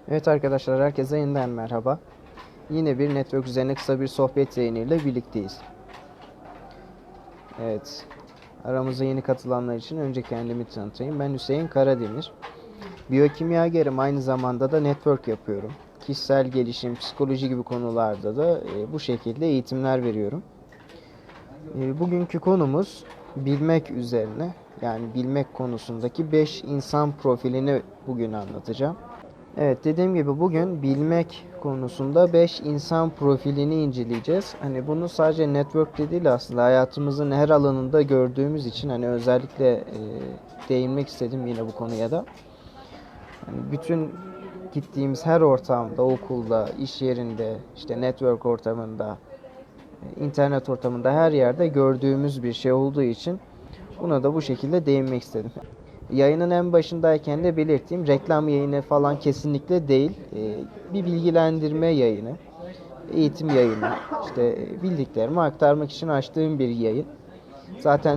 Evet arkadaşlar, herkese yeniden merhaba. Yine bir network üzerine kısa bir sohbet yayınıyla birlikteyiz. Evet, aramıza yeni katılanlar için önce kendimi tanıtayım. Ben Hüseyin Karademir. Biyokimyagerim, aynı zamanda da network yapıyorum. Kişisel gelişim, psikoloji gibi konularda da bu şekilde eğitimler veriyorum. Bugünkü konumuz bilmek üzerine. Yani bilmek konusundaki 5 insan profilini bugün anlatacağım. Evet, dediğim gibi bugün bilmek konusunda 5 insan profilini inceleyeceğiz. Hani bunu sadece network'te değil, aslında hayatımızın her alanında gördüğümüz için hani özellikle değinmek istedim yine bu konuya da. Yani bütün gittiğimiz her ortamda, okulda, iş yerinde, işte network ortamında, internet ortamında, her yerde gördüğümüz bir şey olduğu için buna da bu şekilde değinmek istedim. Yayının en başındayken de belirttiğim, reklam yayını falan kesinlikle değil. Bir bilgilendirme yayını, eğitim yayını. İşte bildiklerimi aktarmak için açtığım bir yayın. Zaten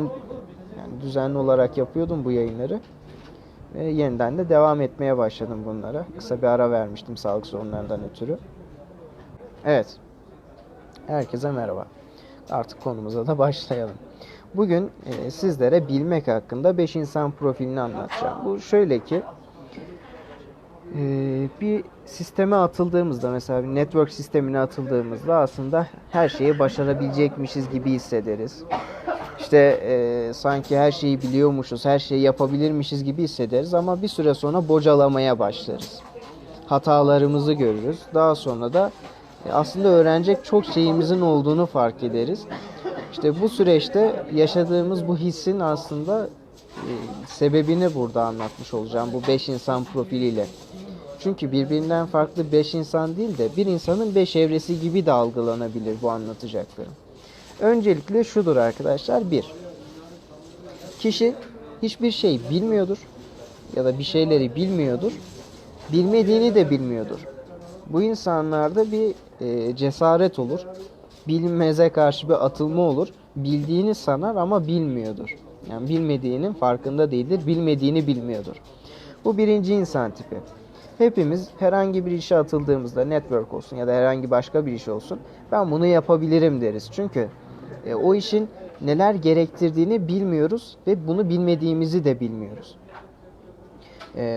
yani düzenli olarak yapıyordum bu yayınları. Ve yeniden de devam etmeye başladım bunlara. Kısa bir ara vermiştim sağlık sorunlarından ötürü. Evet, herkese merhaba. Artık konumuza da başlayalım. Bugün sizlere bilmek hakkında 5 insan profilini anlatacağım. Bu şöyle ki, bir sisteme atıldığımızda, mesela bir network sistemine atıldığımızda aslında her şeyi başarabilecekmişiz gibi hissederiz. İşte sanki her şeyi biliyormuşuz, her şeyi yapabilirmişiz gibi hissederiz ama bir süre sonra bocalamaya başlarız. Hatalarımızı görürüz. Daha sonra da aslında öğrenecek çok şeyimizin olduğunu fark ederiz. İşte bu süreçte yaşadığımız bu hissin aslında sebebini burada anlatmış olacağım bu 5 insan profiliyle. Çünkü birbirinden farklı 5 insan değil de bir insanın 5 evresi gibi de algılanabilir bu anlatacaklarım. Öncelikle şudur arkadaşlar: 1. Kişi hiçbir şey bilmiyordur ya da bir şeyleri bilmiyordur. Bilmediğini de bilmiyordur. Bu insanlarda bir cesaret olur. Bilinmeze karşı bir atılma olur. Bildiğini sanar ama bilmiyordur. Yani bilmediğinin farkında değildir. Bilmediğini bilmiyordur. Bu birinci insan tipi. Hepimiz herhangi bir işe atıldığımızda, network olsun ya da herhangi başka bir iş olsun, ben bunu yapabilirim deriz. Çünkü o işin neler gerektirdiğini bilmiyoruz ve bunu bilmediğimizi de bilmiyoruz.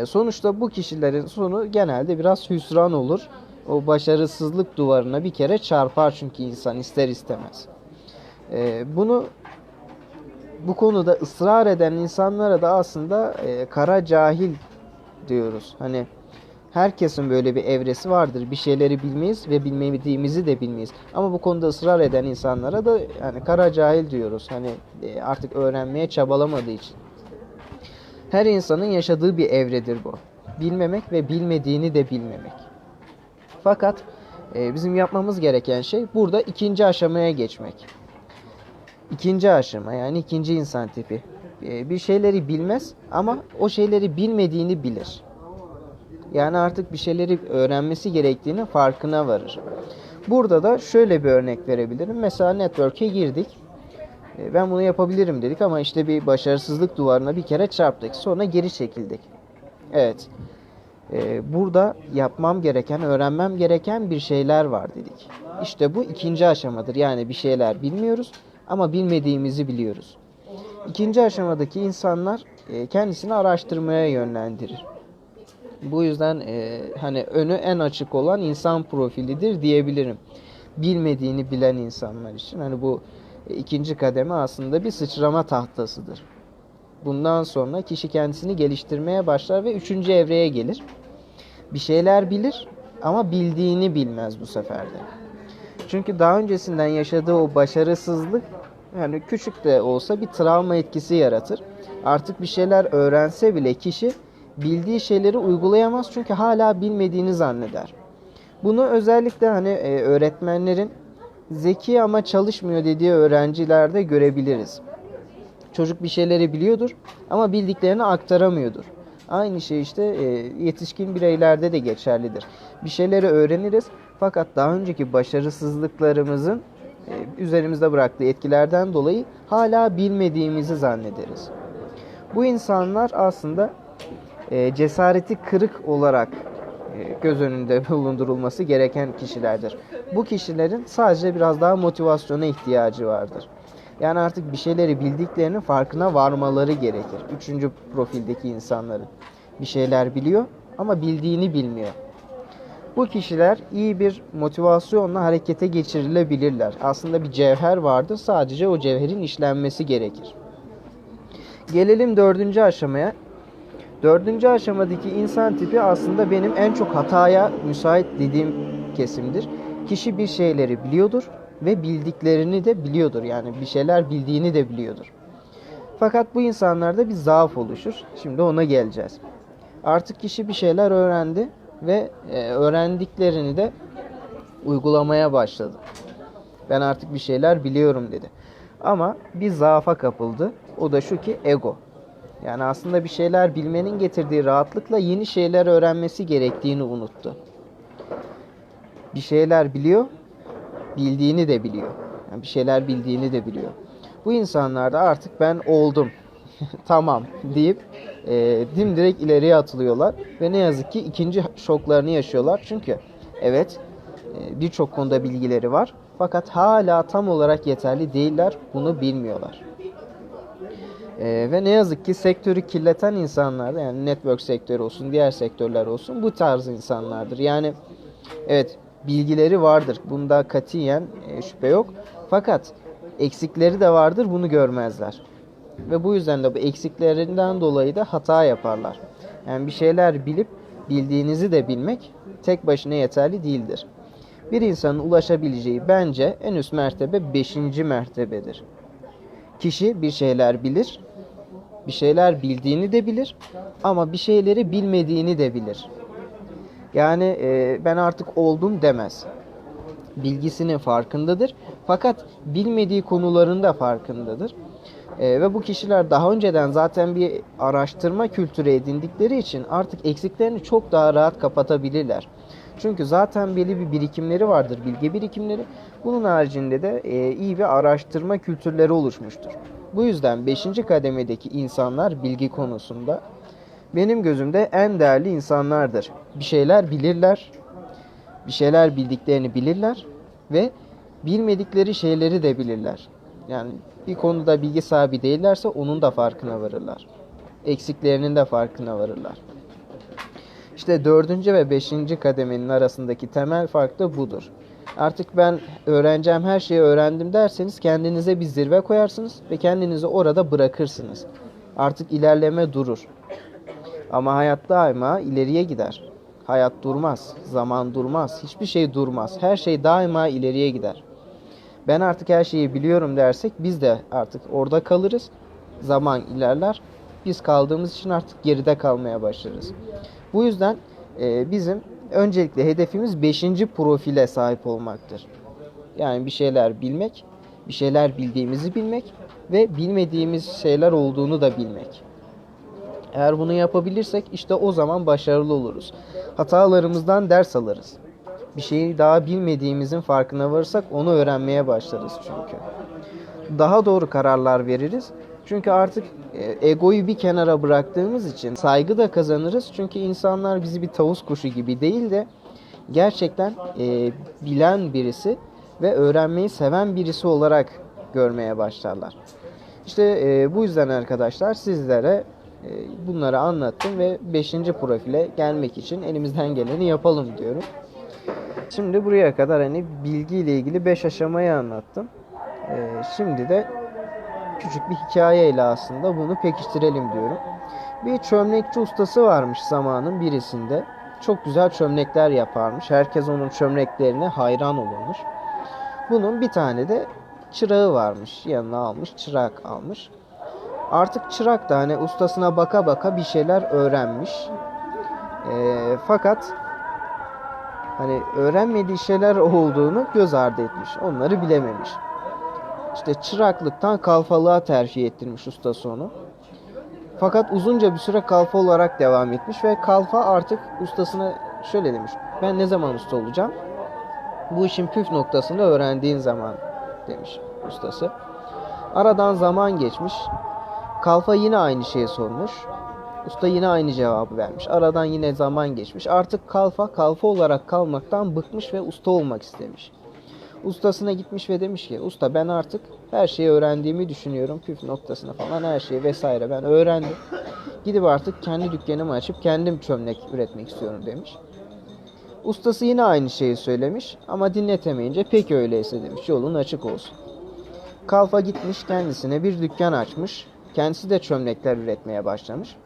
Sonuçta bu kişilerin sonu genelde biraz hüsran olur. O başarısızlık duvarına bir kere çarpar çünkü insan ister istemez. Bunu bu konuda ısrar eden insanlara da aslında kara cahil diyoruz. Hani herkesin böyle bir evresi vardır. Bir şeyleri bilmeyiz ve bilmediğimizi de bilmeyiz. Ama bu konuda ısrar eden insanlara da yani kara cahil diyoruz. Hani artık öğrenmeye çabalamadığı için. Her insanın yaşadığı bir evredir bu. Bilmemek ve bilmediğini de bilmemek. Fakat bizim yapmamız gereken şey burada ikinci aşamaya geçmek. İkinci aşama, yani ikinci insan tipi. Bir şeyleri bilmez ama o şeyleri bilmediğini bilir. Yani artık bir şeyleri öğrenmesi gerektiğinin farkına varır. Burada da şöyle bir örnek verebilirim. Mesela network'e girdik. Ben bunu yapabilirim dedik ama işte bir başarısızlık duvarına bir kere çarptık. Sonra geri çekildik. Evet. Burada yapmam gereken, öğrenmem gereken bir şeyler var dedik. İşte bu ikinci aşamadır. Yani bir şeyler bilmiyoruz ama bilmediğimizi biliyoruz. İkinci aşamadaki insanlar kendisini araştırmaya yönlendirir. Bu yüzden hani önü en açık olan insan profilidir diyebilirim. Bilmediğini bilen insanlar için. Hani bu ikinci kademe aslında bir sıçrama tahtasıdır. Bundan sonra kişi kendisini geliştirmeye başlar ve üçüncü evreye gelir. Bir şeyler bilir ama bildiğini bilmez bu sefer de. Çünkü daha öncesinden yaşadığı o başarısızlık, yani küçük de olsa, bir travma etkisi yaratır. Artık bir şeyler öğrense bile kişi bildiği şeyleri uygulayamaz çünkü hala bilmediğini zanneder. Bunu özellikle hani öğretmenlerin zeki ama çalışmıyor dediği öğrencilerde görebiliriz. Çocuk bir şeyleri biliyordur ama bildiklerini aktaramıyordur. Aynı şey işte yetişkin bireylerde de geçerlidir. Bir şeyleri öğreniriz fakat daha önceki başarısızlıklarımızın üzerimizde bıraktığı etkilerden dolayı hala bilmediğimizi zannederiz. Bu insanlar aslında cesareti kırık olarak göz önünde bulundurulması gereken kişilerdir. Bu kişilerin sadece biraz daha motivasyona ihtiyacı vardır. Yani artık bir şeyleri bildiklerinin farkına varmaları gerekir. Üçüncü profildeki insanların. Bir şeyler biliyor ama bildiğini bilmiyor. Bu kişiler iyi bir motivasyonla harekete geçirilebilirler. Aslında bir cevher vardır. Sadece o cevherin işlenmesi gerekir. Gelelim dördüncü aşamaya. Dördüncü aşamadaki insan tipi aslında benim en çok hataya müsait dediğim kesimdir. Kişi bir şeyleri biliyordur ve bildiklerini de biliyordur. Yani bir şeyler bildiğini de biliyordur. Fakat bu insanlarda bir zaaf oluşur. Şimdi ona geleceğiz. Artık kişi bir şeyler öğrendi ve öğrendiklerini de uygulamaya başladı. Ben artık bir şeyler biliyorum dedi. Ama bir zaafa kapıldı. O da şu ki ego. Yani aslında bir şeyler bilmenin getirdiği rahatlıkla yeni şeyler öğrenmesi gerektiğini unuttu. Bir şeyler biliyor, bildiğini de biliyor. Yani bir şeyler bildiğini de biliyor. Bu insanlar da artık ben oldum, tamam deyip dimdirek ileriye atılıyorlar. Ve ne yazık ki ikinci şoklarını yaşıyorlar. Çünkü evet birçok konuda bilgileri var. Fakat hala tam olarak yeterli değiller. Bunu bilmiyorlar. Ve ne yazık ki sektörü kirleten insanlar da, yani network sektörü olsun, diğer sektörler olsun, bu tarz insanlardır. Yani evet bilgileri vardır. Bunda katiyen şüphe yok. Fakat eksikleri de vardır. Bunu görmezler. Ve bu yüzden de bu eksiklerinden dolayı da hata yaparlar. Yani bir şeyler bilip bildiğinizi de bilmek tek başına yeterli değildir. Bir insanın ulaşabileceği bence en üst mertebe 5. mertebedir. Kişi bir şeyler bilir, bir şeyler bildiğini de bilir ama bir şeyleri bilmediğini de bilir. Yani ben artık oldum demez. Bilgisinin farkındadır fakat bilmediği konuların da farkındadır. Ve bu kişiler daha önceden zaten bir araştırma kültürü edindikleri için artık eksiklerini çok daha rahat kapatabilirler. Çünkü zaten belli bir birikimleri vardır, bilgi birikimleri. Bunun haricinde de iyi bir araştırma kültürleri oluşmuştur. Bu yüzden 5. kademedeki insanlar bilgi konusunda benim gözümde en değerli insanlardır. Bir şeyler bilirler, bir şeyler bildiklerini bilirler ve bilmedikleri şeyleri de bilirler. Yani bir konuda bilgi sahibi değillerse onun da farkına varırlar. Eksiklerinin de farkına varırlar. İşte 4. ve 5. kademenin arasındaki temel fark da budur. Artık ben öğreneceğim her şeyi öğrendim derseniz kendinize bir zirve koyarsınız ve kendinizi orada bırakırsınız. Artık ilerleme durur. Ama hayat daima ileriye gider. Hayat durmaz, zaman durmaz, hiçbir şey durmaz. Her şey daima ileriye gider. Ben artık her şeyi biliyorum dersek biz de artık orada kalırız. Zaman ilerler. Biz kaldığımız için artık geride kalmaya başlarız. Bu yüzden bizim öncelikle hedefimiz 5. profile sahip olmaktır. Yani bir şeyler bilmek, bir şeyler bildiğimizi bilmek ve bilmediğimiz şeyler olduğunu da bilmek. Eğer bunu yapabilirsek işte o zaman başarılı oluruz. Hatalarımızdan ders alırız. Bir şeyi daha bilmediğimizin farkına varırsak onu öğrenmeye başlarız çünkü. Daha doğru kararlar veririz. Çünkü artık egoyu bir kenara bıraktığımız için saygı da kazanırız. Çünkü insanlar bizi bir tavus kuşu gibi değil de gerçekten bilen birisi ve öğrenmeyi seven birisi olarak görmeye başlarlar. İşte bu yüzden arkadaşlar sizlere bunları anlattım ve 5. profile gelmek için elimizden geleni yapalım diyorum. Şimdi buraya kadar hani bilgi ile ilgili 5 aşamayı anlattım. Şimdi de küçük bir hikayeyle aslında bunu pekiştirelim diyorum. Bir çömlekçi ustası varmış zamanın birisinde. Çok güzel çömlekler yaparmış. Herkes onun çömleklerine hayran olurmuş. Bunun bir tane de çırağı varmış. Yanına almış, çırak almış. Artık çırak da hani ustasına baka baka bir şeyler öğrenmiş. Fakat hani öğrenmediği şeyler olduğunu göz ardı etmiş. Onları bilememiş. İşte çıraklıktan kalfalığa terfi ettirmiş ustası onu. Fakat uzunca bir süre kalfa olarak devam etmiş ve kalfa artık ustasına şöyle demiş. Ben ne zaman usta olacağım? Bu işin püf noktasını öğrendiğin zaman demiş ustası. Aradan zaman geçmiş. Kalfa yine aynı şeyi sormuş. Usta yine aynı cevabı vermiş. Aradan yine zaman geçmiş. Artık kalfa olarak kalmaktan bıkmış ve usta olmak istemiş. Ustasına gitmiş ve demiş ki usta ben artık her şeyi öğrendiğimi düşünüyorum. Püf noktasına falan her şeyi vesaire ben öğrendim. Gidip artık kendi dükkanımı açıp kendim çömlek üretmek istiyorum demiş. Ustası yine aynı şeyi söylemiş ama dinletemeyince peki öyleyse demiş, yolun açık olsun. Kalfa gitmiş kendisine bir dükkan açmış. Kendisi de çömlekler üretmeye başlamış.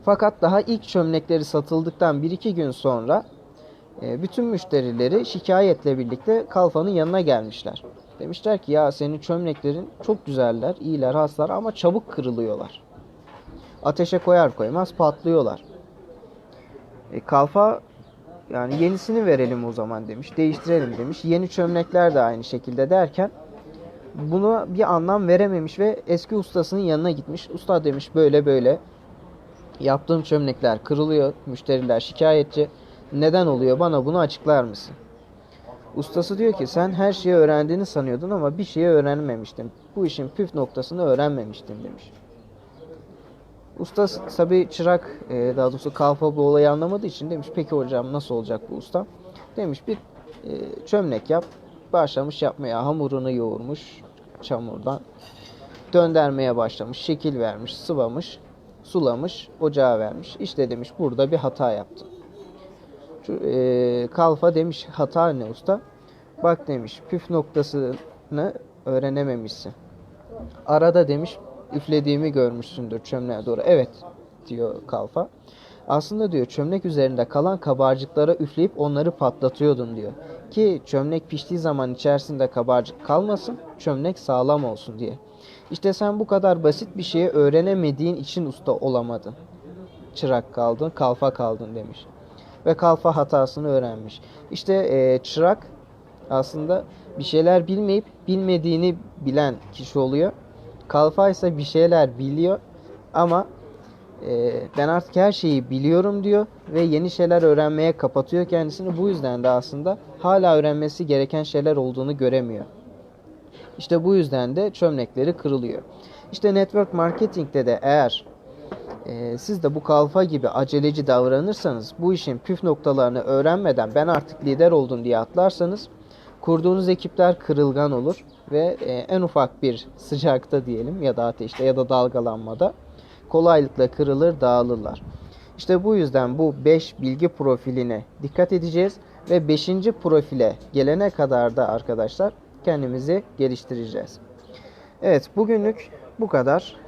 Fakat daha ilk çömlekleri satıldıktan 1-2 gün sonra bütün müşterileri şikayetle birlikte Kalfa'nın yanına gelmişler. Demişler ki ya senin çömleklerin çok güzeller, iyiler, haslar ama çabuk kırılıyorlar. Ateşe koyar koymaz patlıyorlar. Kalfa yani yenisini verelim o zaman demiş, değiştirelim demiş. Yeni çömlekler de aynı şekilde derken buna bir anlam verememiş ve eski ustasının yanına gitmiş. Usta demiş böyle böyle yaptığım çömlekler kırılıyor, müşteriler şikayetçi. Neden oluyor? Bana bunu açıklar mısın? Ustası diyor ki sen her şeyi öğrendiğini sanıyordun ama bir şeyi öğrenmemiştin. Bu işin püf noktasını öğrenmemiştin demiş. Usta tabi çırak daha doğrusu kalfa bu olayı anlamadığı için demiş peki hocam nasıl olacak bu usta? Demiş bir çömlek yap. Başlamış yapmaya, hamurunu yoğurmuş çamurdan. Döndürmeye başlamış, şekil vermiş, sıvamış, sulamış, ocağa vermiş. İşte demiş burada bir hata yaptın. Kalfa demiş hata ne usta? Bak demiş püf noktasını öğrenememişsin. Arada demiş üflediğimi görmüşsündür çömleğe doğru. Evet diyor Kalfa. Aslında diyor çömlek üzerinde kalan kabarcıklara üfleyip onları patlatıyordun diyor. Ki çömlek piştiği zaman içerisinde kabarcık kalmasın, çömlek sağlam olsun diye. İşte sen bu kadar basit bir şeyi öğrenemediğin için usta olamadın. Çırak kaldın, kalfa kaldın demiş. Ve kalfa hatasını öğrenmiş. İşte çırak aslında bir şeyler bilmeyip bilmediğini bilen kişi oluyor. Kalfa ise bir şeyler biliyor ama ben artık her şeyi biliyorum diyor ve yeni şeyler öğrenmeye kapatıyor kendisini. Bu yüzden de aslında hala öğrenmesi gereken şeyler olduğunu göremiyor. İşte bu yüzden de çömlekleri kırılıyor. İşte network marketing'de de eğer siz de bu kalfa gibi aceleci davranırsanız, bu işin püf noktalarını öğrenmeden ben artık lider oldum diye atlarsanız kurduğunuz ekipler kırılgan olur ve en ufak bir sıcakta diyelim ya da ateşte ya da dalgalanmada kolaylıkla kırılır, dağılırlar. İşte bu yüzden bu 5 bilgi profiline dikkat edeceğiz ve 5. profile gelene kadar da arkadaşlar kendimizi geliştireceğiz. Evet, bugünlük bu kadar.